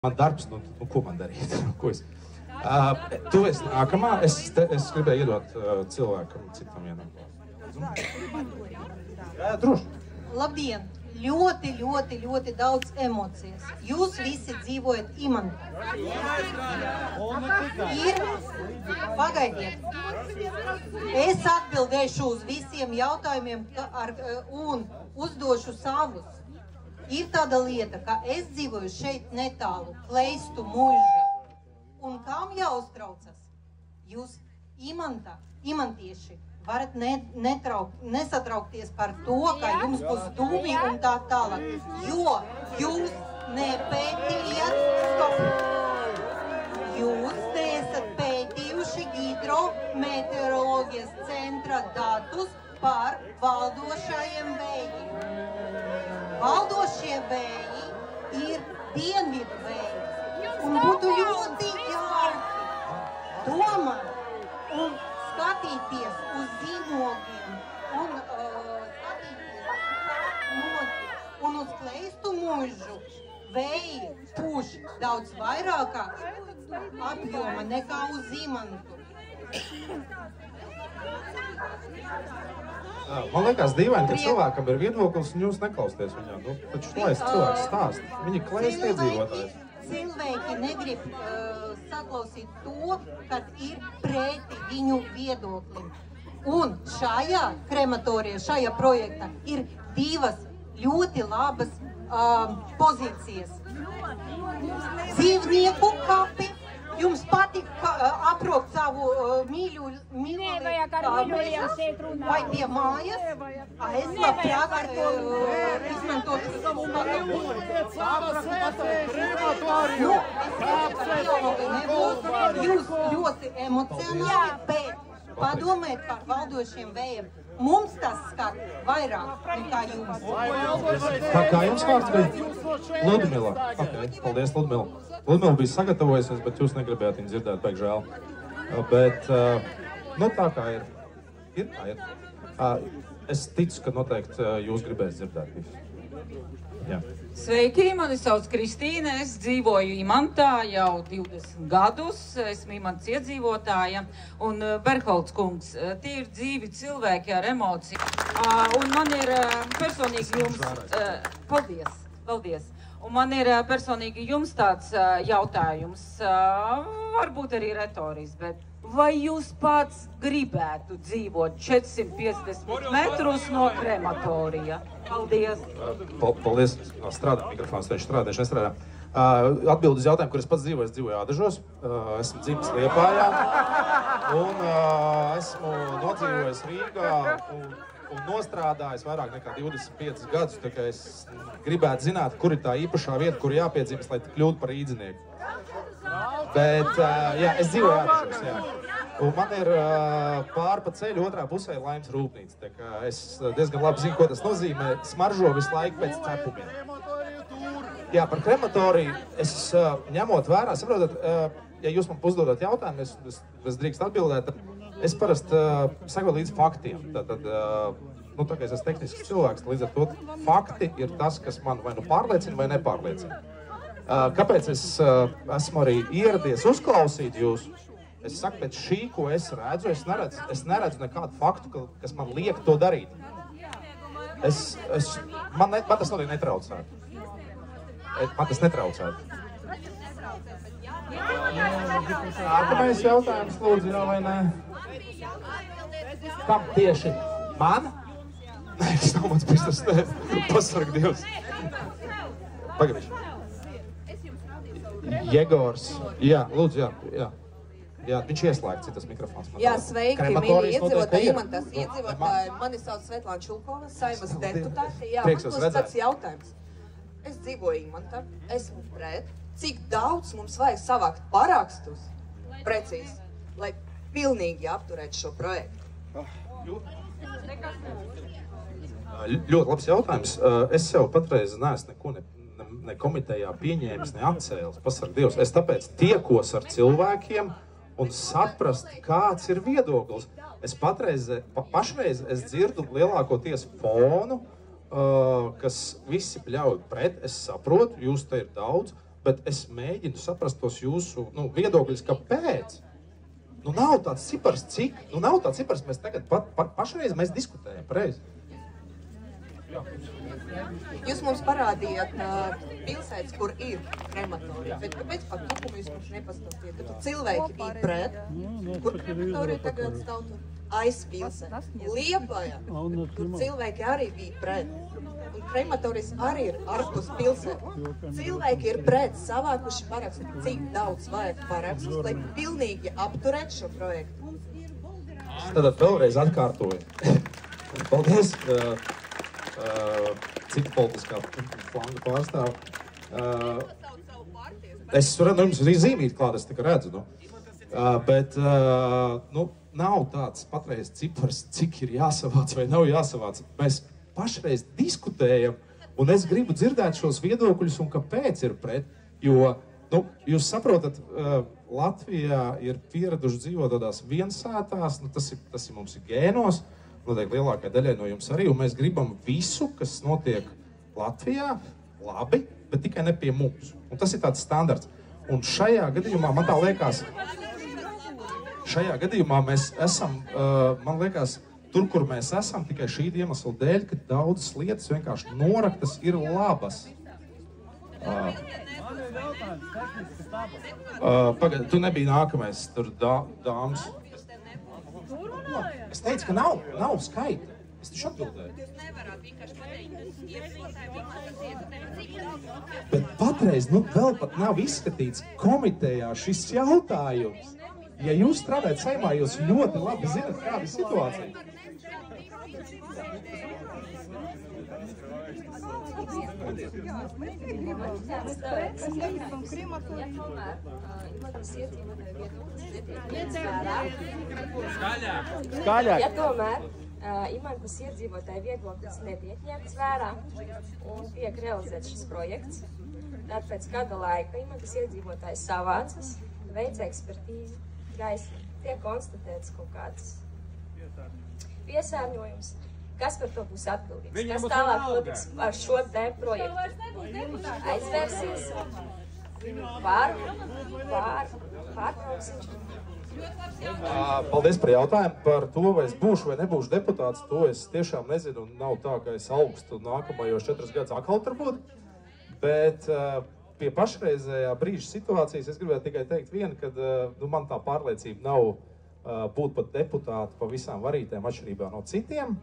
Man darbs, nu ko man darīt? Ko es? Tu esi nākamā, es gribēju iedot cilvēkam citam vienam. Jā, droši. Labdien! Ļoti daudz emocijas. Jūs visi dzīvojat Imantā. Pagaidiet. Es atbildēšu uz visiem jautājumiem un uzdošu savus. Ir tāda lieta, ka es dzīvoju šeit netālu, Kleistu muža. Un kam jāuztraucas? Jūs imantieši varat nesatraukties par to, ka jums būs dūmi un tā tālāk. Jo jūs nepētījat, jūs neesat pētījuši hidrometeoroloģijas centra datus par valdošajiem vējiem. Valdošie vēji ir dienvidu vēji, un būtu ļoti jauki domāt un skatīties uz zīmogiem un un uz Kleistu mužu. Vēji pūš daudz vairākā apjoma nekā uz Imantu. Man liekas dīvaini, ka cilvēkam ir viedoklis un jūs neklausties viņam. Nu, taču lai cilvēks stāst. Viņi Kleistu iedzīvotājs. Cilvēki negrib saklausīt to, kad ir preti viņu viedoklim. Un šajā krematorijā, šajā projektā ir divas ļoti labas pozīcijas. Dzīvnieku kapi. Jums patīk apraukt savu vai pie mājas? Es labprāt izmantošu savu Jūs ļoti emocionāli, bet padomājiet par valdošiem vējiem. Mums tas skar vairāk nekā jums. Kā jums vārds bija? Ludmila. Paldies, Ludmila. Ludmila bija sagatavojusies, bet jūs negribējāt viņu dzirdēt, baigi žēl. Bet, nu tā kā ir. Ir kā ir. Es ticu, ka noteikti jūs gribēs dzirdēt visu. Jā. Sveiki, mani sauc Kristīne, es dzīvoju Imantā jau 20 gadus, esmu Imantas iedzīvotāja, un Berholts kungs, tie ir dzīvi cilvēki ar emociju, un man ir personīgi jums, paldies, un man ir personīgi jums tāds jautājums, varbūt arī retoris, bet vai jūs pats gribētu dzīvot 450 metrus no krematorija? Paldies! Paldies! Strādā mikrofons, tieši strādā, tieši nestrādā. Atbildu uz jautājumu, kur es pats dzīvoju, es dzīvoju Ādažos, esmu dzimis Liepājā un esmu nodzīvojis Rīgā un nostrādājis vairāk nekā 25 gadus, tā kā es gribētu zināt, kur ir tā īpašā vieta, kur jāpiedzimst, lai kļūtu par rīdzinieku. Bet, jā, es dzīvoju Ādažos, jā. Un man ir pāri pa ceļu otrā pusē Laimas rūpnīca, tā kā es diezgan labi zinu, ko tas nozīmē, smaržo visu laiku pēc cepumiem. Jā, par krematoriju es ņemot vērā, saprotat, ja jūs man uzdodat jautājumu, es drīkst atbildēt, tad es parasti sekoju līdz faktiem. Tātad, nu, tā kā es esmu tehnisks cilvēks, līdz ar to fakti ir tas, kas man vai nu pārliecina vai nepārliecina. Kāpēc es esmu arī ieradies uzklausīt jūs? Es saku, pēc šī, ko es redzu, es neredzu nekādu faktu, kas man liek to darīt. Man tas arī netraucētu. Man tas netraucētu. Nākamais jautājums, lūdzu, jā vai nē? Kam tieši? Man? Nē, tas nav mans pistas, nē. Pasarg Dievs. Pagaidīšu. Jegors. Jā, lūdzu, jā. Jā, viņš ieslēgts, citas mikrofons. Jā, sveiki, mīļi iedzīvotāji, Imantas iedzīvotāji. Mani sauc Svetlāna Čulkova, Saimas deputāte. Jā, man būs tāds jautājums. Es dzīvoju Imantā, esmu pret. Cik daudz mums vajag savākt parakstus, precīzi, lai pilnīgi apturētu šo projektu? Ļoti labs jautājums. Es jau patreiz neesmu neko ne komitejā pieņēmis, ne atcēlis. Pasarg Dievs, es tāpēc tiekos ar cilvēkiem un saprast, kāds ir viedoklis. Es pašreiz dzirdu lielākoties fonu, kas visi bļauj pret, es saprotu, jūs te ir daudz, bet es mēģinu saprast tos jūsu viedokļus, kāpēc. Nav tāds cipars, cik, nav tāds cipars, mēs tagad pašreiz mēs diskutējam, pareizi. Jūs mums parādījāt pilsētas, kur ir krematorija, bet kāpēc par Tukumu jūs mums nepastāstījāt? Tad cilvēki bija pret, kur krematorija tagad stāv tur aiz pilsēta. Liepājā, tur cilvēki arī bija pret. Un krematorijas arī ir ārpus pilsēta. Cilvēki ir pret, savākuši parakstus, cik daudz vajag parakstus, lai pilnīgi apturētu šo projektu. Tātad vēlreiz atkārtoju. Paldies, cita politiskā flanga pārstāv. Es varu jums arī zīmīt klāt, es tikai redzu, bet nav tāds patreiz cipars, cik ir jāsavāc vai nav jāsavāc. Mēs pašreiz diskutējam, un es gribu dzirdēt šos viedokļus, un kāpēc ir pret, jo, jūs saprotat, Latvijā ir pieraduši dzīvot tādās viensētās, tas ir mums ir gēnos, noteikti lielākai daļai no jums arī, un mēs gribam visu, kas notiek Latvijā, labi, bet tikai ne pie mums. Un tas ir tāds standarts. Un šajā gadījumā, man tā liekas, mēs esam, man liekas, tur, kur mēs esam, tikai šī iemesla dēļ, ka daudzas lietas vienkārši noraktas ir labas. Pagaid, tu nebija nākamais, tur dāmas. Es teicu, ka nav skaita. Es taču atbildēju. Bet patreiz, vēl pat nav izskatīts komitejā šis jautājums. Ja jūs strādājat Saeimā, jūs ļoti labi zinat, kāda ir situācija. Skaļāk! Ja tomēr Imantas iedzīvotāju viedoklis netiek ņemts vērā un tiek realizēts šis projekts, tad pēc gada laika Imantas iedzīvotāji savācas, veica ekspertīzi, gaisma, tiek konstatēts kaut kāds piesārņojums. Kas par to būs atbildīgs? Kas tālāk notiks ar šo te projektu? Aizvērsies pārtrauksim. Paldies par jautājumu. Par to, vai es būšu vai nebūšu deputāts, to es tiešām nezinu. Un nav tā, ka es augstu nākamajos 4 gadus atkal tur būtu. Bet pie pašreizējā brīža situācijas es gribētu tikai teikt vienu, ka man tā pārliecība nav būt pat deputāti pa visām varītēm atšķirībā no citiem.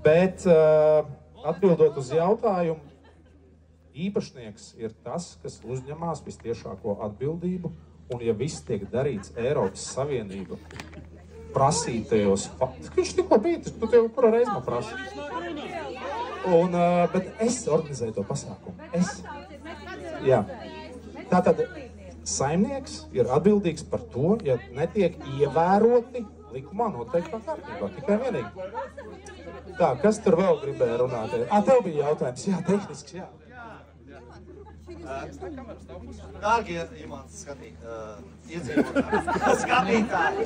Bet atbildot uz jautājumu, īpašnieks ir tas, kas uzņemās vistiešāko atbildību, un ja viss tiek darīts Eiropas Savienību prasītajos faktos, viņš tikko bija, tu tev kura reiz man prasa. Bet es organizēju to pasākumu. Jā. Tātad saimnieks ir atbildīgs par to, ja netiek ievēroti likumā noteiktā kārtībā, tikai vienīgi. Tā, kas tur vēl gribēja runāt? Tev bija jautājums, jā, tehnisks, jā. Dārgie Imantas skatītāji,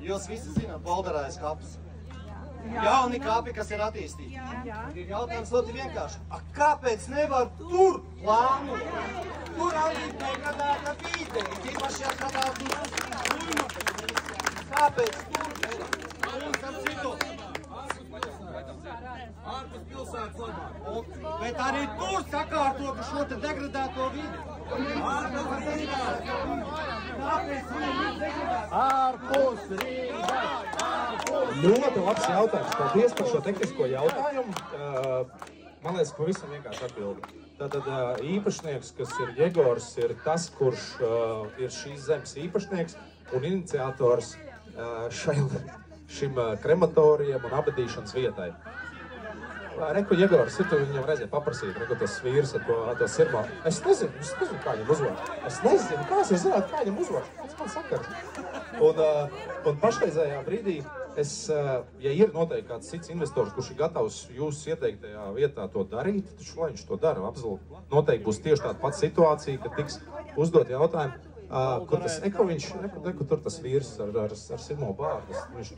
jūs visi zināt Bolderājas kapus. Jauni kapi, kas ir attīstīti. Ir jautājums ļoti vienkārši. Kāpēc nevar tur plānu? Tur arī degradēta vide, tīpaši atradāt kāpēc tur? Un tam citu. Ārpus pilsētas labāk. Bet arī tur sakārtot šo te degradēto vidi. Ārpus Rīgas! Ļoti labs jautājums. Paldies par šo tehnisko jautājumu. Man liekas, pavisam vienkārši atbildi. Tātad īpašnieks, kas ir Jegors, ir tas, kurš ir šīs zemes īpašnieks un iniciators šim krematorijam un abadīšanas vietai. Reku Jegors, tu viņam reizē paprasīt, reku tas vīrs ar to sirmā. Es nezinu, kā viņam uzvārds. Es nezinu, kā es zināt, kā viņam uzvārds. Kāds man sakars. Un pašreizējā brīdī, ja ir noteikti kāds cits investors, kurš ir gatavs jūsu ieteiktajā vietā to darīt, taču lai viņš to dara, absolūti. Noteikti būs tieši tāda pati situācija, ka tiks uzdot jautājumu, kur tas kur tur tas vīrs ar sirmo bārdu. Viņš,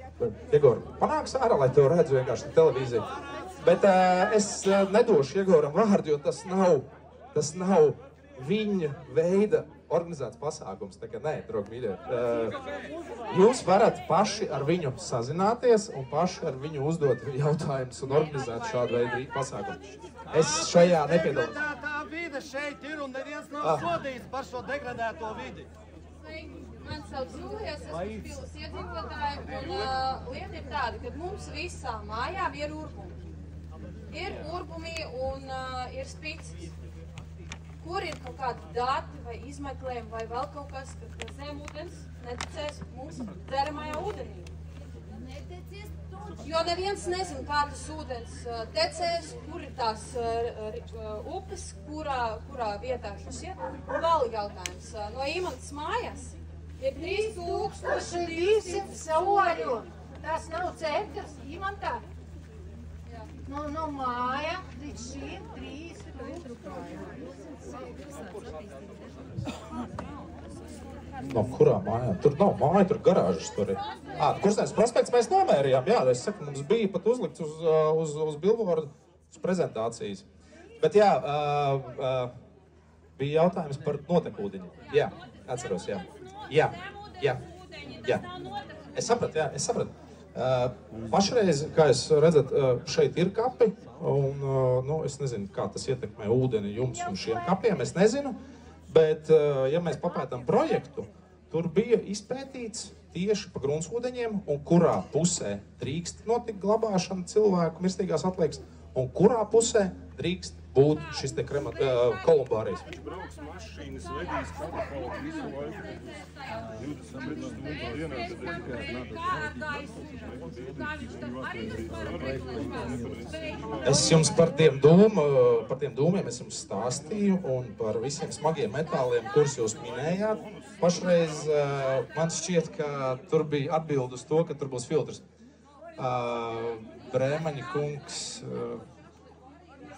Jegor, panāks ārā, lai tev redzu vienkārši televīziju. Bet es nedošu Jegoram vārdu, jo tas nav tas nav viņa veida organizēts pasākums. Tā kā nē, draugi mīļie. Jūs varat paši ar viņu sazināties un paši ar viņu uzdot jautājumus un organizēt šādu veidu pasākumu. Es šajā nepiedalos. Tā vide šeit ir un neviens nav sodīts par šo degradēto vidi. Man sauc Jūlijas, esmu Pilas iedzīvotāja, un lieta ir tāda, ka mums visām mājām ir urbumi. Ir urbumi un ir spicis, kur ir kaut kādi dati vai izmeklējumi vai vēl kaut kas, ka zemūdens neticēs mūsu dzeramajā ūdenī. Jo neviens nezin, kā tas ūdens tecēs, kur ir tās upes, kurā vietā šis iet. Vēl jautājums no Imantas mājas. Ir 3200 soļu. Tas nav centrs, Imantā. No māja līdz šiem 3000. No kurā mājā? Tur nav māja, tur garāžas tur ir. Kursains prospekts mēs nomērījām, jā, es saku, mums bija pat uzlikts uz billboardu, uz prezentācijas. Bet jā, bija jautājums par notekūdeņu. Jā, atceros, jā. Jā. Es sapratu. Pašreiz, kā jūs redzat, šeit ir kapi, un es nezinu, kā tas ietekmē ūdeni jums un šiem kapiem, es nezinu, bet, ja mēs papētam projektu, tur bija izpētīts tieši pa gruntsūdeņiem, un kurā pusē drīkst notikt glabāšana cilvēku mirstīgās atliekas, un kurā pusē drīkst būt šis te kolumbārijas. Viņš brauks mašīnas, vedīs katapautu visu laiku. 24 stundu dienā, tad es jums par tiem dūmiem es jums stāstīju un par visiem smagiem metāliem, kurus jūs minējāt. Pašreiz man šķiet, ka tur bija atbildi uz to, ka tur būs filtrs. Brēmaņa kungs...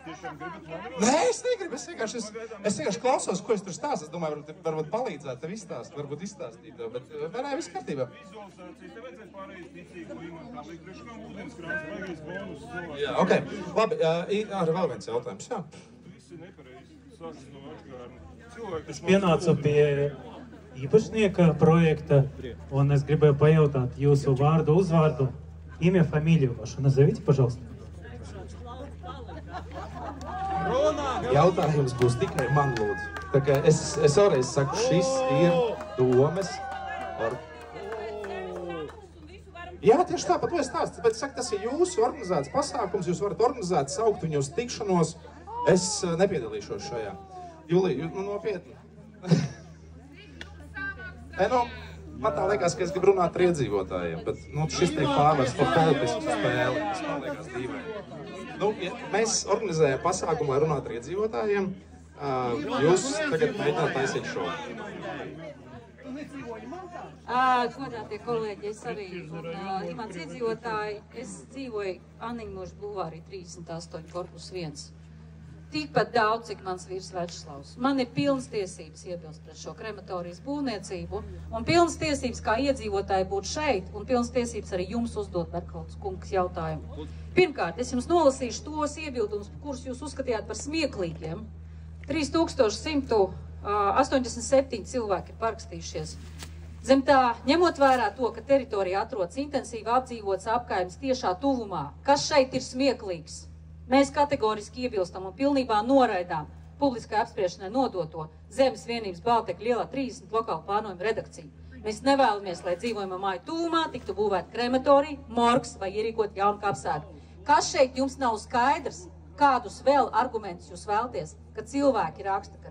Nē, es negribu, es vienkārši klausos, ko es tur stāstu. Es domāju, varbūt palīdzēt tev izstāst, varbūt izstāstīt tev, bet nē, viss kārtībā. Vizualizācija, tev vajadzēs pārējais ticīgu Imantām, līdz priekškām ūdenskrāns, vajagais bonus cilvēks. Jā, ok, labi, ar vēl viens jautājums, jā. Visi nepareizi, sākas no atkārni. Es pienācu pie īpašnieka projekta, un es gribēju pajautāt jūsu vārdu, uzvārdu, имя, фамилию вашу. Назовите, пожалуйста. Jautājums būs tikai man, lūdzu. Tā kā es vēlreiz saku, šis ir domes. Jā, tieši tā, par to es stāstu. Bet saku, tas ir jūsu organizēts pasākums, jūs varat organizēt, saukt viņu uz tikšanos. Es nepiedalīšos šajā. Julija, nopietni. Man tā liekas, ka es gribu runāt ar iedzīvotājiem, bet šis tiek pārvērsts par politisku spēli. Tas man liekas dīvaini. Mēs organizējam pasākumu, lai runātu ar iedzīvotājiem. Jūs tagad mēģināt taisīt šovu. Godātie kolēģi, es arī, un mans iedzīvotāji, es dzīvoju Aniņmožu bulvārī 38 korpus 1. Tikpat daudz, cik mans vīrs Večslavs. Man ir pilnas tiesības iebilst pret šo krematorijas būvniecību, un pilnas tiesības kā iedzīvotāji būt šeit, un pilnas tiesības arī jums uzdot Bergholts kungs jautājumu. Pirmkārt, es jums nolasīšu tos iebildumus, kurus jūs uzskatījāt par smieklīgiem. 3187 cilvēki ir parakstījušies. Zem tā, ņemot vērā to, ka teritorija atrodas intensīvi apdzīvots apkaimes tiešā tuvumā, kas šeit ir smieklīgs? Mēs kategoriski iebilstam un pilnībā noraidām publiskai apspriešanai nodoto Zemes vienības Baltekļa ielā 30 lokālu plānojumu redakciju. Mēs nevēlamies, lai dzīvojamā māju tuvumā tiktu būvēt krematorija, morgs vai ierīkot jaunu kapsētu. Kas šeit jums nav skaidrs, kādus vēl argumentus jūs vēlties, ka cilvēki raksta, ka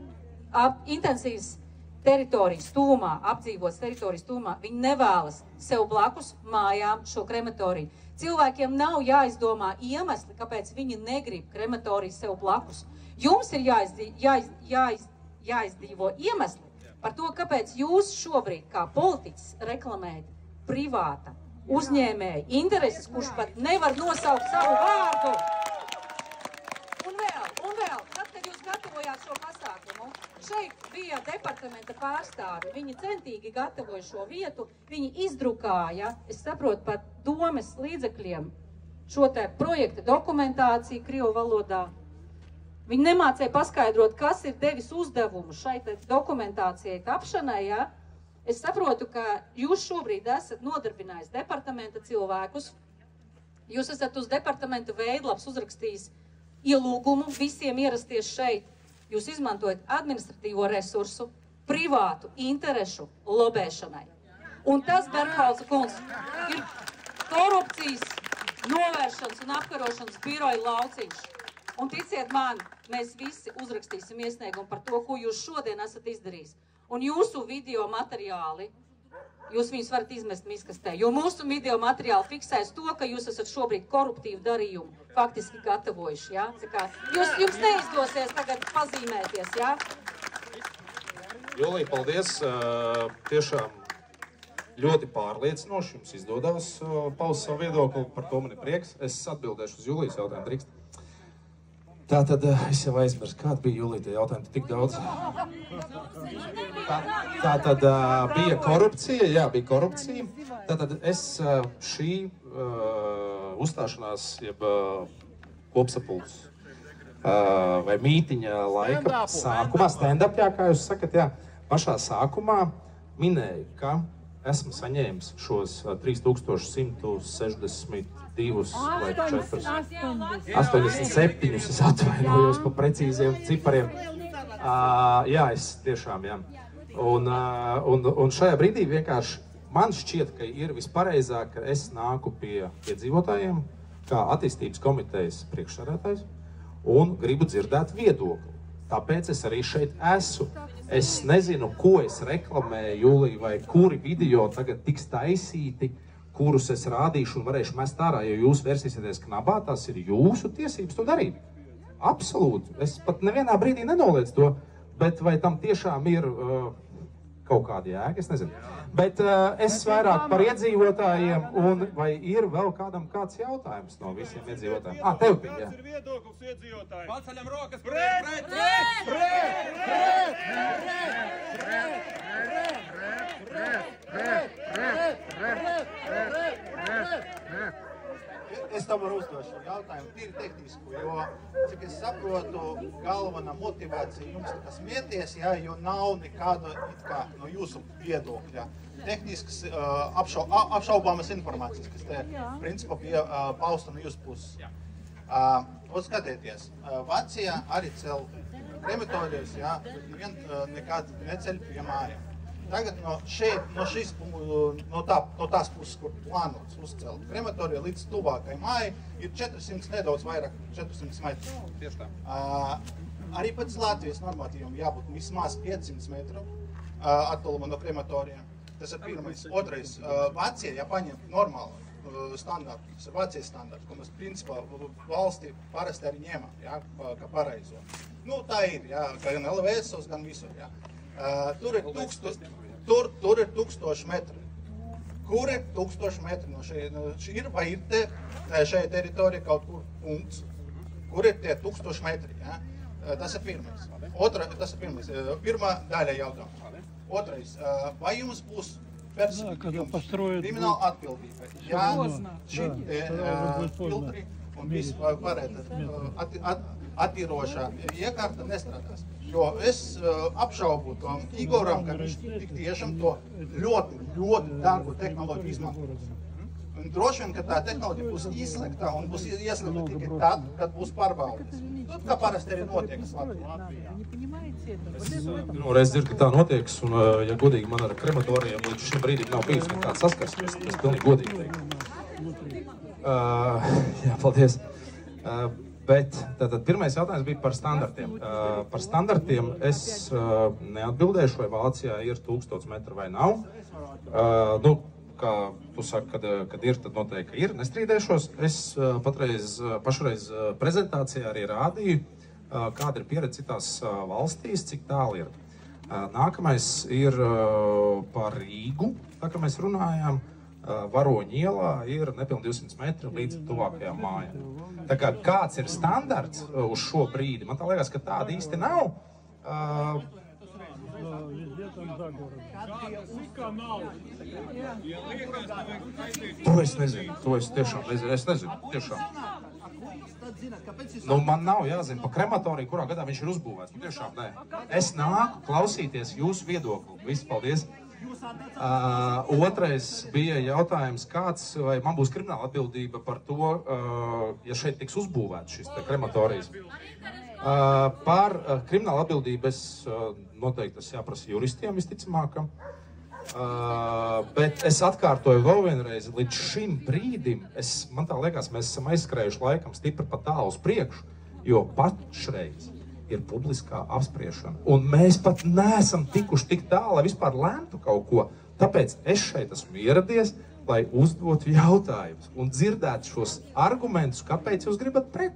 intensīvas teritorijas tuvumā, apdzīvotas teritorijas tuvumā, viņi nevēlas sev blakus mājām šo krematoriju. Cilvēkiem nav jāizdomā iemesli, kāpēc viņi negrib krematoriju sev blakus. Jums ir jāizdzīvo iemesli par to, kāpēc jūs šobrīd kā politiķis reklamējat privāta uzņēmēja intereses, kurš pat nevar nosaukt savu vārdu. Un vēl, tad, kad jūs gatavojāt šo pasākumu, šeit bija departamenta pārstāvi, viņi centīgi gatavoja šo vietu, viņi izdrukāja, es saprotu, pat domes līdzekļiem šo te projekta dokumentāciju krievu valodā. Viņi nemācēja paskaidrot, kas ir devis uzdevumu šai dokumentācijai tapšanai, ja? Es saprotu, ka jūs šobrīd esat nodarbinājis departamenta cilvēkus, jūs esat uz departamenta veidlaps uzrakstījis ielūgumu visiem ierasties šeit. Jūs izmantojat administratīvo resursu, privātu interešu lobēšanai. Un tas, Bergholca kungs, ir korupcijas novēršanas un apkarošanas biroja lauciņš. Un ticiet man, mēs visi uzrakstīsim iesniegumu par to, ko jūs šodien esat izdarījis. Un jūsu video materiāli, jūs viņus varat izmest miskastē, jo mūsu video materiāli fiksēs to, ka jūs esat šobrīd koruptīvu darījumu faktiski gatavojuši, ja? Jums neizdosies tagad pazīmēties, ja? Julija, paldies. Tiešām ļoti pārliecinoši jums izdodās paust savu viedokli, par to man ir prieks. Es atbildēšu uz Julijas jautājumu, drīkst. Tātad, es jau aizmirsu, kāda bija Julija tie jautājumi, tik daudz. Tātad bija korupcija, jā, bija korupcija. Tātad es šī uzstāšanās, jeb kopsapulces vai mītiņa laika sākumā, stand-up, jā, kā jūs sakat, jā, pašā sākumā minēju, ka esmu saņēmis šos 3162 vai 87, es atvainojos pa precīziem cipariem. Jā, es tiešām, jā. Un šajā brīdī vienkārši man šķiet, ka ir vispareizāk, ka es nāku pie iedzīvotājiem, kā attīstības komitejas priekšsēdētājs, un gribu dzirdēt viedokli. Tāpēc es arī šeit esmu. Es nezinu, ko es reklamēju, Julija, vai kuri video tagad tiks taisīti, kurus es rādīšu un varēšu mest ārā, jo jūs versīsieties knabā, tas ir jūsu tiesības to darīt. Absolūti. Es pat nevienā brīdī nenoliedzu to, bet vai tam tiešām ir kaut kāda jēga, es nezinu. Bet es vairāk par iedzīvotājiem, un vai ir vēl kādam kāds jautājums no visiem iedzīvotājiem? Tev bija, jā. Kāds ir viedoklis iedzīvotājiem? Paceļam rokas Es tam varu uzdošu jautājumu tīri tehnisku, jo, cik es saprotu, galvenā motivācija jums tā smieties, ja, jo nav nekāda no jūsu viedokļa tehniskas apšaubāmas informācijas, kas te principā bija pausta no jūsu puses. Skatieties, Vācijā arī cel krematorijas, ja, bet nevien nekād neceļ pie mājām. Tagad no tās puses, kur plānots uzcelt krematoriju līdz tuvākai mājai, ir 400 nedaudz vairāk, 400 metru. Tieši tā. Arī pēc Latvijas normatīviem jābūt vismaz 500 metru attālumā no krematorijām. Tas ir pirmais. Otrais, Vācija, ja paņem normālu standārtu, tas ir Vācijas standārts, ko mēs principā valstī parasti arī ņemam, ja, kā pareizo. Nu, tā ir, ja, gan LVS-os, gan visur, ja. Tur ir 1000 metri. Kur ir 1000 metri no šeit? Vai ir šajā teritorijā kaut kur punkts? Kur ir tie 1000 metri? Ja? Tas ir pirmais. Pirmā daļa jautājuma. Otrais. Vai jums būs krimināla atbildība? Ja šī filtri un viss pārēta attīrošā iekārta nestrādās. Jo es apšaubu to Igoram, ka viņš tik tiešām to ļoti dārgu tehnoloģiju izmantos. Un droši vien, ka tā tehnoloģija būs izslēgta un būs ieslēgta tikai tad, kad būs pārbaudes. Tad, kā parasti arī notiekas Latvijā. Es dzirdu, ka tā notiekas, un, ja godīgi, man ar krematorijiem līdz šim brīdim nav bijis nekāds saskarsmes. Es pilnīgi godīgi teiktu. Jā, paldies. Bet tātad pirmais jautājums bija par standartiem. Par standartiem es neatbildēšu, vai Vācijā ir 1000 metru vai nav. Nu, kā tu saki, kad ir, tad noteikti ir, nestrīdēšos. Es pašreiz prezentācijā arī rādīju, kāda ir pieredze citās valstīs, cik tālu ir. Nākamais ir par Rīgu, tā kā mēs runājām. Varoņu ielā ir nepilni 200 metri līdz tuvākajām mājām. Tā kā kāds ir standarts uz šo brīdi, man tā liekas, ka tāda īsti nav. To es nezinu, to es tiešām nezinu, tiešām. Nu, man nav jāzina pa krematoriju, kurā gadā viņš ir uzbūvēts. Nu, tiešām, nē. Es nāku klausīties jūsu viedokli. Viss, paldies. Otrais bija jautājums, kāds, vai man būs krimināla atbildība par to, ja šeit tiks uzbūvēts šis krematorijas. Par kriminālu atbildību es noteikti tas jāprasa juristiem visticamākam. Bet es atkārtoju vēl vienreiz, līdz šim brīdim, man tā liekas, mēs esam aizskrējuši laikam stipri pa tālu uz priekšu, jo pašreiz ir publiskā apspriešana. Un mēs pat neesam tikuši tik tālu, lai vispār lēmtu kaut ko. Tāpēc es šeit esmu ieradies, lai uzdotu jautājumus un dzirdētu šos argumentus, kāpēc jūs gribat pret.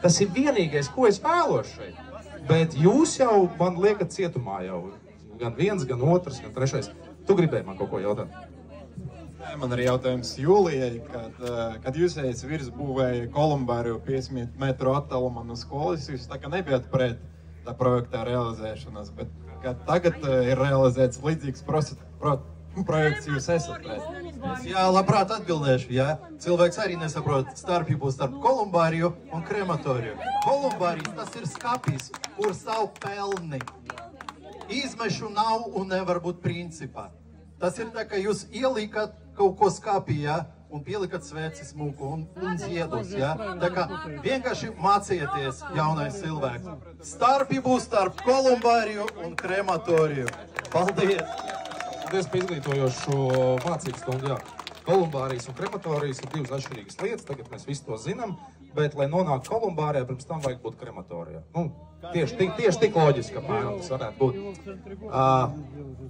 Tas ir vienīgais, ko es vēlos šeit. Bet jūs jau man liekat cietumā jau. Gan viens, gan otrs, gan trešais. Tu gribēji man kaut ko jautāt? Man arī jautājums Jūlijai, kad jūs virsbūvēja Kolumbāriju 50 metru attālumā no skolas, jūs tā kā nebijat pret tā projektā realizēšanas, bet kad tagad ir realizēts līdzīgs projekts, jūs esat pret. Jā, labprāt atbildēšu, jā. Cilvēks arī nesaprot starpību starp Kolumbāriju un krematoriju. Kolumbārijas tas ir skapis, kur savu pelni. Izmešu nav un nevar būt principā. Tas ir tā, ka jūs ielikat kaut ko skapī, ja, un pielikat sveci smuku un ziedus, ja. Tā kā vienkārši mācieties, jaunais cilvēks. Starpību starp Kolumbāriju un krematoriju. Paldies! Paldies par izglītojošu mācību stundu, jā. Kolumbārijas un krematorijas ir divas atšķirīgas lietas, tagad mēs visu to zinām, bet, lai nonāktu Kolumbārijā, pirms tam vajag būt krematorijā. Nu, tieši tik loģiski, apmēram tas varētu būt.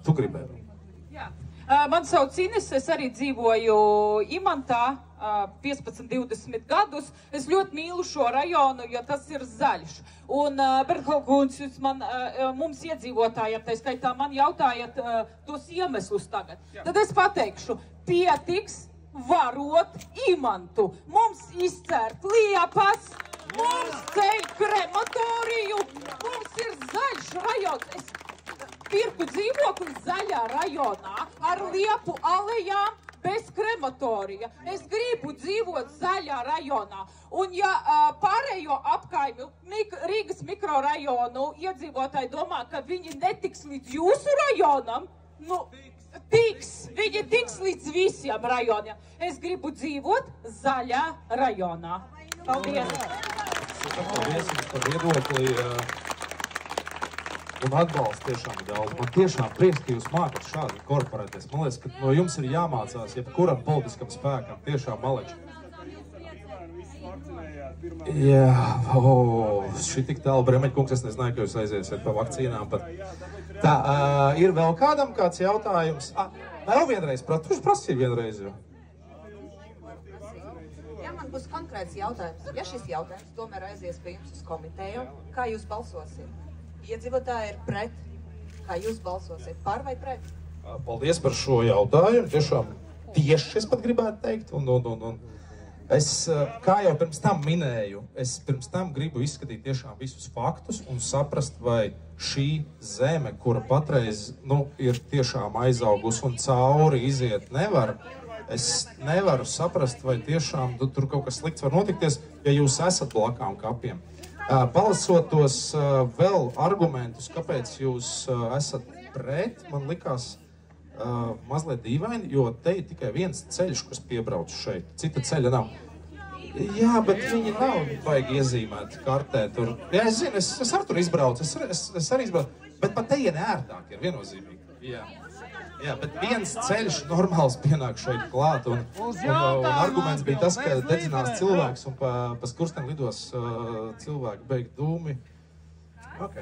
Tu gribēji? Jā. Man sauc Ines, es arī dzīvoju Imantā 15-20 gadus. Es ļoti mīlu šo rajonu, jo tas ir zaļš. Un, Bertholkungs, jūs mums iedzīvotājiem, tā skaitā man jautājat tos iemeslus tagad. Tad es pateikšu, pietiks varot Imantu. Mums izcērt Liepas, mums ceļ krematoriju, mums ir zaļš rajons. Es pirku dzīvokli zaļā rajonā ar liepu alejām bez krematorija. Es gribu dzīvot zaļā rajonā. Un ja pārējo apkaimju Rīgas mikrorajonu iedzīvotāji domā, ka viņi netiks līdz jūsu rajonam, nu, viņi tiks līdz visiem rajoniem. Es gribu dzīvot zaļā rajonā. Paldies! Paldies jums par viedokli. Un atbalsts tiešām ir daudz. Man tiešām prieks, ka jūs mākat šādi korporēties. Man liekas, ka no jums ir jāmācās jebkuram politiskam spēkam. Tiešām maleči. Jā, šī tik tālu, Bremeņkungs, es nezināju, ka jūs aiziesiet pa vakcīnām. Tā, ir vēl kādam kāds jautājums? Vēl vienreiz, tu prasīji vienreiz jau. Ja man būs konkrēts jautājums, ja šis jautājums tomēr aizies pie jums uz komiteju, kā jūs balsosiet? Iedzīvotāji ir pret. Kā jūs balsosiet? Par vai pret? Paldies par šo jautājumu. Tiešām tieši es pat gribētu teikt. Un es, kā jau pirms tam minēju, es pirms tam gribu izskatīt tiešām visus faktus un saprast, vai šī zeme, kura patreiz ir tiešām aizaugusi un cauri iziet nevar, es nevaru saprast, vai tiešām tur kaut kas slikts var notikties, ja jūs esat blakām kapiem. Palasot tos vēl argumentus, kāpēc jūs esat pret, man likās mazliet dīvaini, jo te ir tikai viens ceļš, kas piebrauc šeit, cita ceļa nav. Jā, bet viņi nav baigi iezīmēti kartē tur. Jā, es zinu, es arī tur izbraucu, es arī izbraucu, bet pat te ir ērtāk, ir viennozīmīgi. Jā, bet viens ceļš normāls pienāk šeit klāt, un arguments bija tas, ka dedzinās cilvēks un pa skurstiem lidos cilvēki beigt dūmi. Ok.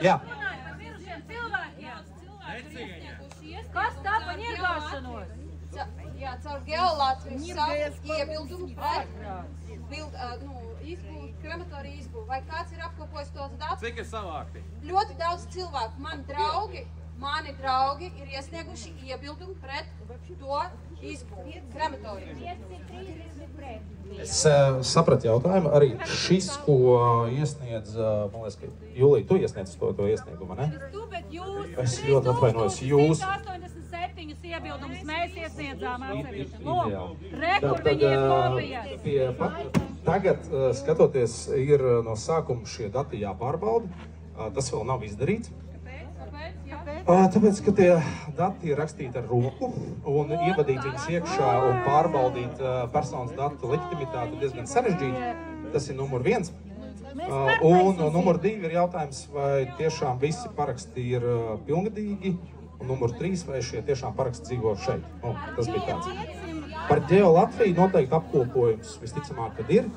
Jā. Kas tā pa ņirgāšanos? Jā, caur Geolātvijas savu iebildumu par izbūvu, krematoriju izbūvu. Vai kāds ir apkopojis tos datus? Cik ir savākti? Ļoti daudz cilvēku, mani draugi ir iesnieguši iebildumu pret to izbūvu, krematoriju. Es sapratu jautājumu, arī šis, ko iesniedz, man liekas, ka Jūlija, tu iesniedz to iesniegumu, ne? Tu, bet jūs, es ļoti atvainojos, jūs. 87 iebildumus mēs iesniedzām atsevišķi. Rekur viņi ir kopijas. Tagad, skatoties, ir no sākuma šie dati jāpārbauda. Tas vēl nav izdarīts. Tāpēc, ka tie dati ir rakstīti ar roku un ievadīt viņus iekšā un pārbaudīt personas datu leģitimitāti diezgan sarežģīti. Tas ir numur 1. Un numur 2 ir jautājums, vai tiešām visi paraksti ir pilngadīgi. Un numur 3, vai šie tiešām paraksti dzīvo šeit. Tas bija tāds. Par Ģeo Latviju noteikti apkopojums visticamāk, kad ir.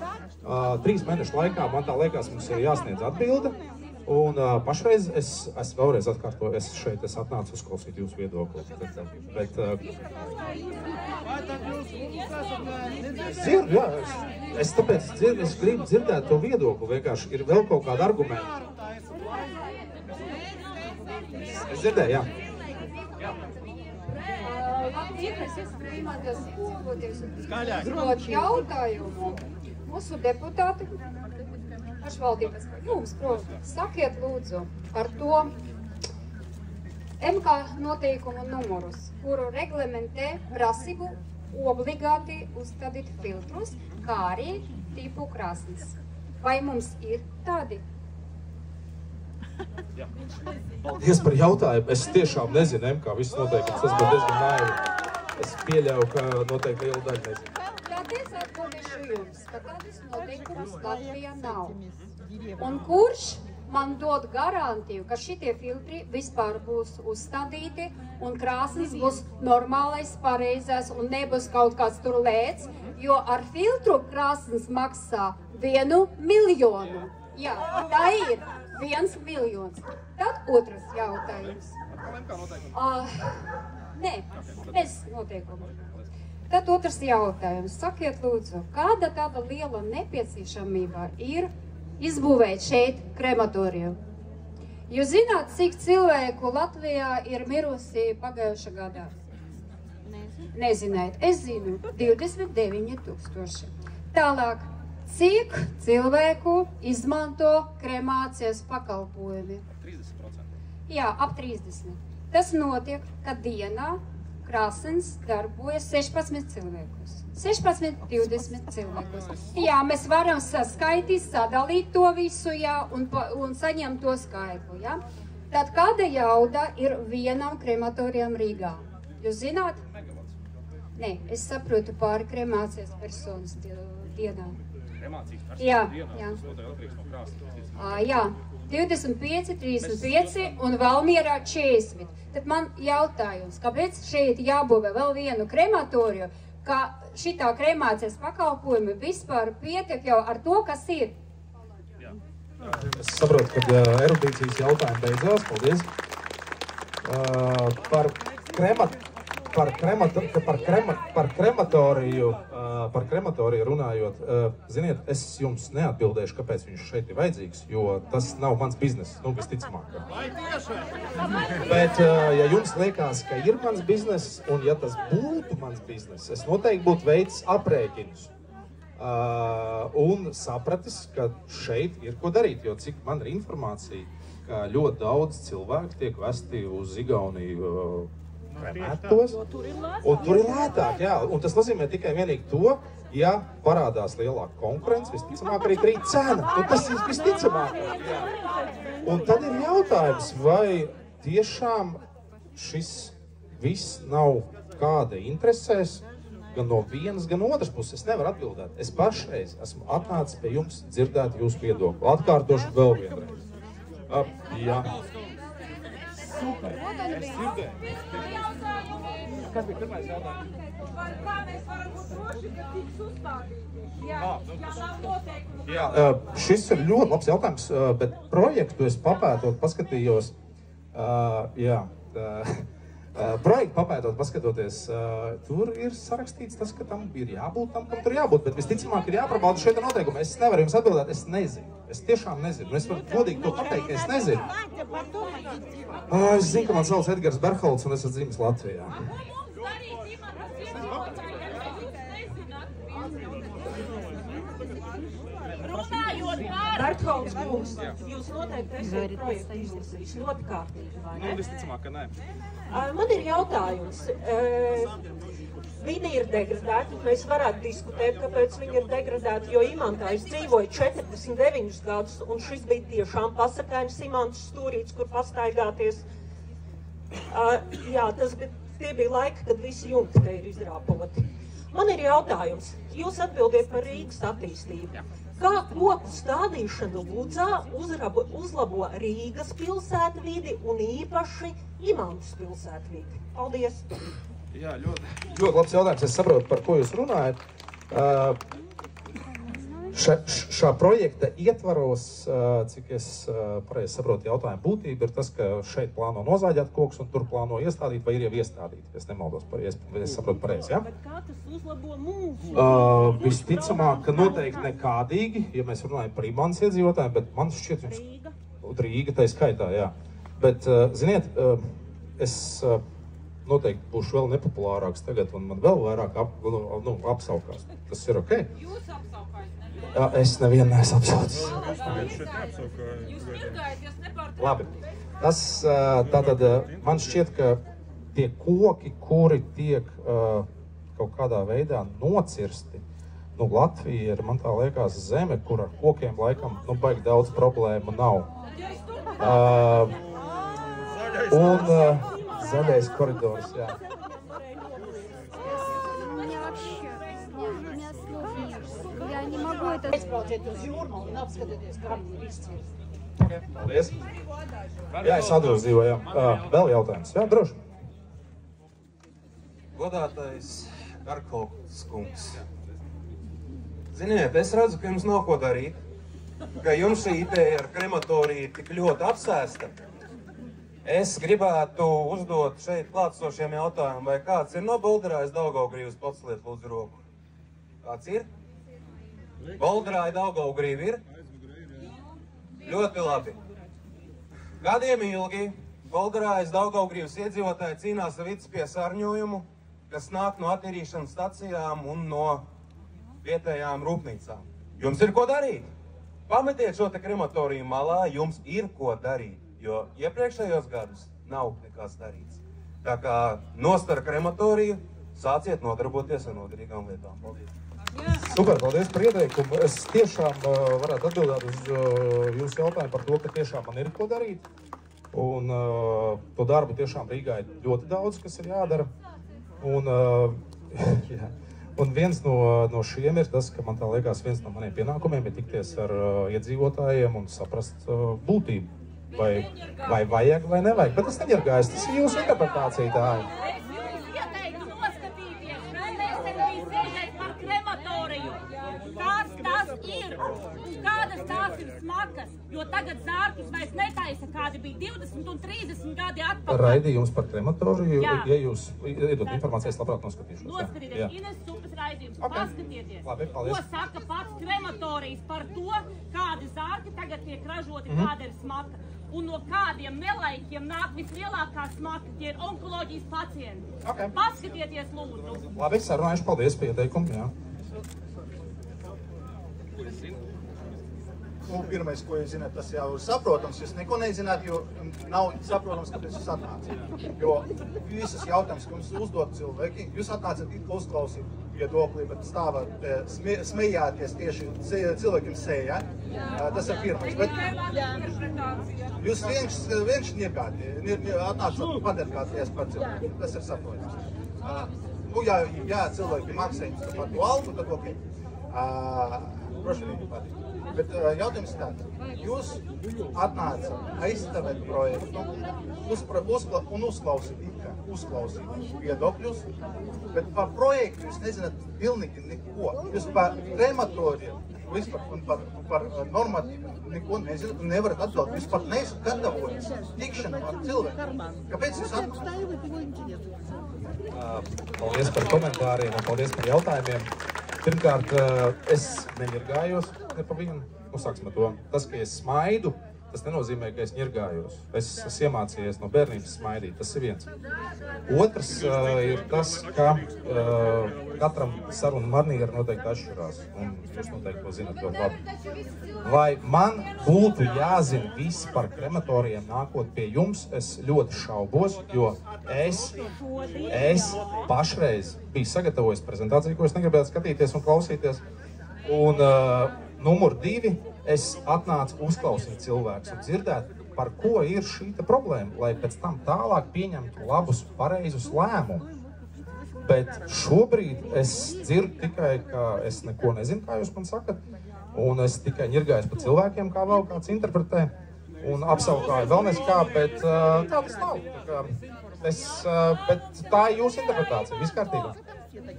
3 mēnešu laikā, man tā liekas, mums ir jāsniedz atbilde. Un pašreiz es vēlreiz atkārtoju, es atnācu uzklausīt jūsu viedokli. Bet, es tāpēc gribu dzirdēt to viedokli, vienkārši ir vēl kaut kāda argumenta. Es dzirdēju, jā. Uzdot jautājumu mūsu deputāti, pašvaldības, jums, protams, sakiet lūdzu par to MK noteikumu numurus, kuru reglamentē prasību obligāti uzstādīt filtrus, kā arī tipu krāsnes. Vai mums ir tādi? Paldies par jautājumu. Es tiešām nezinu, kā viss noteikums. Tas bija diezgan naivi. Es pieļauju, ka noteikti liela daļa nezinu. Tad es atbildēšu jums, ka tādas noteikumus Latvijā nav. Un kurš man dod garantiju, ka šitie filtri vispār būs uzstādīti un krāsnes būs normālais, pareizais un nebūs kaut kāds tur lēts, jo ar filtru krāsnes maksā 1 miljonu. Jā, tā ir 1 miljons. Tad otrs jautājums. Nē, bez noteikumu. Tad otrs jautājums. Sakiet lūdzu, kāda tāda liela nepieciešamība ir izbūvēt šeit krematoriju? Jūs zināt, cik cilvēku Latvijā ir mirusi pagājušā gadā? Nezināt. Es zinu, 29 000. Tālāk, cik cilvēku izmanto kremācijas pakalpojumi? 30%. Jā, ap 30. Tas notiek, kad dienā krāsens darbojas 16 cilvēkus. 16, 20 cilvēkus. Jā, mēs varam saskaitīt, sadalīt to visu, jā, un saņemt to skaitlu, jā. Tad kāda jauda ir vienam krematorijam Rīgā? Jūs zināt? Nē, es saprotu pāri kremācijas personas dienā. Kremācijas Jā, personas dienā? Jā, 25, 35 un Valmierā 40. Tad man jautājums, kāpēc šeit jābūvē vēl vienu krematoriju, ka šitā kremācijas pakalpojumi vispār pietiek jau ar to, kas ir? Es saprotu, ka erudīcijas jautājumi beidzās. Paldies. Par krematoriju runājot, ziniet, es jums neatbildēšu, kāpēc viņš šeit ir vajadzīgs, jo tas nav mans bizness, visticamāk. Bet, ja jums liekas, ka ir mans bizness, un ja tas būtu mans bizness, es noteikti būtu veicis aprēķinus. Un sapratis, ka šeit ir ko darīt, jo cik man ir informācija, ka ļoti daudz cilvēku tiek vesti uz Igauniju kremētos, un tur ir lētāk, jā. Un tas nozīmē tikai vienīgi to, ja parādās lielāka konkurence, visticamāk arī krīt cena. Un tas ir visticamāk, jā. Un tad ir jautājums, vai tiešām šis viss nav kāda interesēs, gan no vienas, gan otras puses. Es nevaru atbildēt. Es pašreiz esmu atnācis pie jums dzirdēt jūsu viedokli. Atkārtošu vēl vienreiz. Jā. Super. Es dzirdēju. Kas bija pirmais jautājums? Kā mēs varam būt droši, ka tiks uzstādīti? Jā, nav noteikumu. Jā, šis ir ļoti labs jautājums, bet projektu es papētot, paskatījos. Projektu papētot, paskatoties, tur ir sarakstīts tas, ka tam ir jābūt tam, kam tur jābūt, bet visticamāk ir jāparbauda šeit noteikumi. Es nevaru jums atbildēt, es nezinu. Es tiešām nezinu. Es varu godīgi to pateikt, ka es nezinu. Es zinu, ka man sauc Edgars Berholts un es esmu dzimis Latvijā. Runājot Bertholds kungs, jūs noteikti esat projektu izlasījis ļoti kārtīgi, vai ne? Visticamāk, ka nē. Man ir jautājums. Viņi ir degradēti, mēs varētu diskutēt, kāpēc viņi ir degradēti, jo Imantā es dzīvoju 49 gadus, un šis bija tiešām pasakainis Imantas stūrīts, kur pastaigāties. Jā, tie bija laiki, kad visi jumti te ir izrāpoti. Man ir jautājums, jūs atbildiet par Rīgas attīstību. Kā koku stādīšana Ludzā uzlabo Rīgas pilsētvidi un īpaši Imantas pilsētvidi? Paldies! Jā, ļoti labs jautājums. Es saprotu, par ko jūs runājat. Šā projekta ietvaros, cik es pareizi saprotu jautājumu būtību, ir tas, ka šeit plāno nozāģēt kokus un tur plāno iestādīt, vai ir jau iestādīt. Es nemaldos, es saprotu pareizi, jā? Bet kā tas uzlabo mūsu? Visticamāk, ka noteikti nekādīgi, ja mēs runājam par Imantas iedzīvotājiem, bet man šķiet jums... Rīga tai skaitā, jā. Bet, ziniet, es noteikti būšu vēl nepopulārāks tagad, un man vēl vairāk apsaukās. Tas ir ok? Jūs apsaukājat, nevienu? Es nevienu neesmu apsaucis. Jūs tirgājaties nepārtraukt. Labi. Tas, tātad, man šķiet, ka tie koki, kuri tiek kaut kādā veidā nocirsti, Latvija ir, man tā liekas, zeme, kur ar kokiem laikam, baigi daudz problēmu nav. Un zaļais koridors, jā. Aizbrauciet uz Jūrmalu un apskatieties, kā viņi ir izcīrsti. Paldies. Jā, es atdros dzīvoju, jā. Vēl jautājums, jā, droši. Godātais Bertholds kungs. Ziniet, es redzu, ka jums nav ko darīt, ka jums šī ideja ar krematoriju tik ļoti apsēsta. Es gribētu uzdot šeit klātsošiem jautājumu, vai kāds ir no Bolderājas Daugavgrīvas paceliet lūdzu roku? Kāds ir? Bolderāja Daugavgrīva ir? Ļoti labi. Gadiem ilgi Bolderājas Daugavgrīvas iedzīvotāji cīnās ar vidas piesārņojumu, kas nāk no attīrīšanas stacijām un no vietējām rūpnīcām. Jums ir ko darīt? Pametiet šo te krematoriju malā, jums ir ko darīt. Jo iepriekšējos gadus nav nekas darīts. Tā kā nostara krematoriju, sāciet nodarboties ar noderīgām lietām. Paldies! Super, paldies par ieteikumu. Es tiešām varētu atbildēt uz jūsu jautājumu par to, ka tiešām man ir ko darīt. Un to darbu tiešām Rīgā ir ļoti daudz, kas ir jādara. Un viens no šiem ir tas, ka man tā liekas, viens no maniem pienākumiem ir tikties ar iedzīvotājiem un saprast būtību. Vai vajag, vai nevajag. Bet tas neņirgājas, tas ir jūsu interpretācija tā. Es jums ieteiktu noskatīties, nesen bija sēdēt par krematoriju. Kāds tas ir un kādas tās ir smakas, jo tagad zārkus vairs netaisa, kādi bija 20 un 30 gadi atpakaļ. Raidījums par krematoriju, ja jūs iedot informācijas, labprāt noskatīšos. Noskatieties, Ines Supas raidījums, paskatieties. Labi, paldies. Ko saka pats krematorijas par to, kādi zārki tagad tiek ražoti, kāda ir smaka. Un no kādiem nelaikiem nāk vislielākā smaka, tie ir onkoloģijas pacienti. Paskatieties, lūdzu. Labi, sarunājuši, paldies par ieteikumu, jā. Pirmais, ko jūs zināt, tas jau ir saprotams. Jūs neko nezināt, jo nav saprotams, kāpēc jūs atnācat. Jo visas jautājumas, ko jums uzdod cilvēki, jūs atnācat uzklausīt viedokli, bet stāvat, smējāties tieši cilvēkiem sējā. Tas ir pirmais. Bet jūs vienkārši atnācat padarkāties par cilvēkiem. Tas ir saprotams. Ja cilvēki maksā jums par to algu, tad ok. Droši vien patīk. Bet jautājums ir tāds, jūs atnācat aizstāvēt projektu un uzklausīt viedokļus, bet par projektu jūs nezināt pilnīgi neko. Jūs par krematoriju vispār un par normatīvu neko nezināt un nevarat atbildēt. Jūs pat neesat gatavojis tikšanām ar cilvēkiem. Kāpēc jūs atnācat? Paldies par komentāriem un paldies par jautājumiem. Pirmkārt, es neņirgājos ne pa vienu. Sāksim ar to. Tas, ka es smaidu, Tas nenozīmē, ka es ņirgājos. Es esmu iemācījies no bērnības smaidīt, tas ir viens. Otrs ir tas, ka katram saruna maniera noteikti atšķirās, un jūs noteikti to zināt ļoti labi. Vai man būtu jāzina viss par krematorijiem nākot pie jums, es ļoti šaubos, jo es pašreiz biju sagatavojis prezentāciju, ko es negribētu skatīties un klausīties, un numur 2, es atnācu uzklausīt cilvēkus un dzirdēt, par ko ir šī problēma, lai pēc tam tālāk pieņemtu labus, pareizus lēmumus. Bet šobrīd es dzirdu tikai, ka es neko nezinu, kā jūs man sakat, un es tikai ņirgājos pa cilvēkiem, kā vēl kāds interpretē, un apsaukāju vēl neskā, bet tā tas nav. Bet tā ir jūsu interpretācija, viss kārtībā.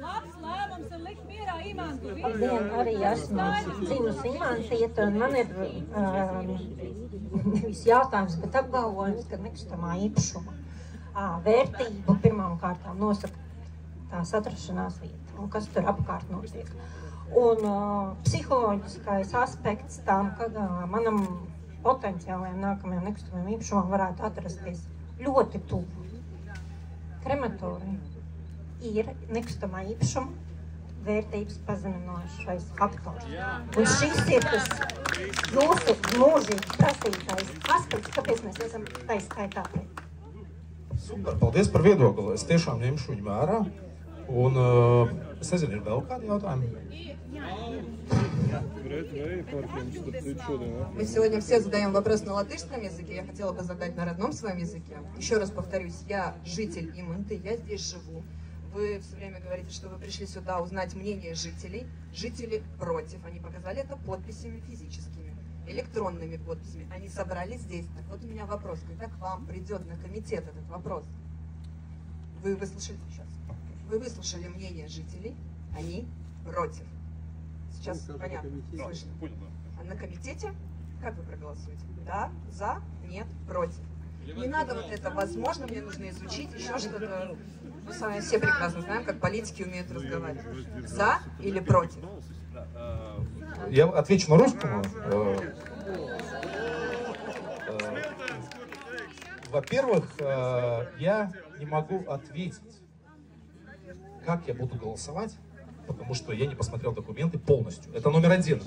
Labs lēmums ir likt mierā Imantu. Labdien, arī esmu dzimusi Imantieta, un man ir nevis jautājums, bet apgalvojums, ka nekustamā īpašuma vērtību pirmām kārtām nosaka tās atrašanās vieta, un kas tur apkārt notiek. Un psiholoģiskais aspekts tam, kad manam potenciālajiem nākamajam nekustamajam īpašumam varētu atrasties ļoti tuvu. Krematorija ir nekustamā īpašuma vērtības pazeminošais faktors. Un šis ir tas jūsu mūžīgi prasītais aspekts, kāpēc mēs esam taizskaitā pret. Super, paldies par viedokli. Es tiešām ņemšu viņu vērā. Un es nezinu, ir vēl kādi jautājumi? Мы сегодня все задаем вопрос на латышском языке. Я хотела бы задать на родном своем языке. Еще раз повторюсь, я житель Иманты, я здесь живу. Вы все время говорите, что вы пришли сюда узнать мнение жителей. Жители против. Они показали это подписями физическими, электронными подписями. Они собрались здесь. Так вот у меня вопрос. Когда к вам придет на комитет этот вопрос? Вы выслушали сейчас? Вы выслушали мнение жителей. Они против. Сейчас понятно, слышно. А на комитете как вы проголосуете? Да, за, нет, против. Не надо вот это, возможно, мне нужно изучить еще что-то. Мы с вами все прекрасно знаем, как политики умеют разговаривать. За или против? Я отвечу на русском. Во-первых, я не могу ответить, как я буду голосовать, потому что я не посмотрел документы полностью. Это номер 1.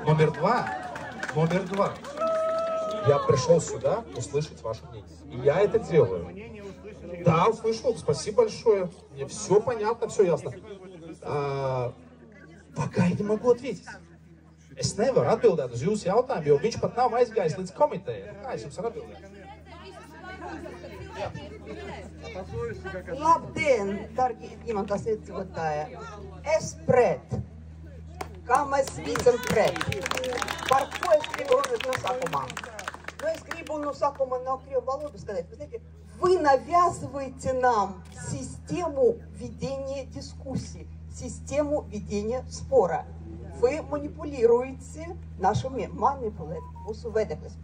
Номер два. Я пришел сюда услышать ваше мнение. И я это делаю. Да, услышал. Спасибо большое. Мне все понятно, все ясно. Пока я не могу ответить. Es nevaru atbildēt uz jūsu jautājumu, jo viņš pat nav aizgājis līdz komitejai. Kā es jums varu atbildēt? Labdien, darbie Imantas iedzīvotāji! Es pret! Kā mēs visam pret? Par ko es gribu runāt no sākumā? Но я gribu no sākuma на крию валоду сказать. Вы знаете, вы навязываете нам систему ведения дискуссий, систему ведения спора. Вы манипулируете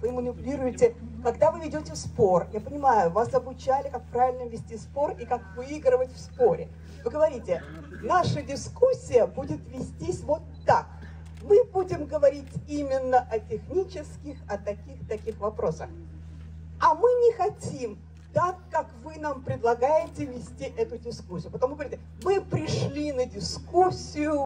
вы манипулируете, когда вы ведете спор. Я понимаю, вас обучали, как правильно вести спор и как выигрывать в споре. Вы говорите, наша дискуссия будет вестись вот так. Мы будем говорить именно о технических, о таких вопросах. А мы не хотим так, как вы нам предлагаете вести эту дискуссию. Потому что вы говорите, мы пришли на дискуссию.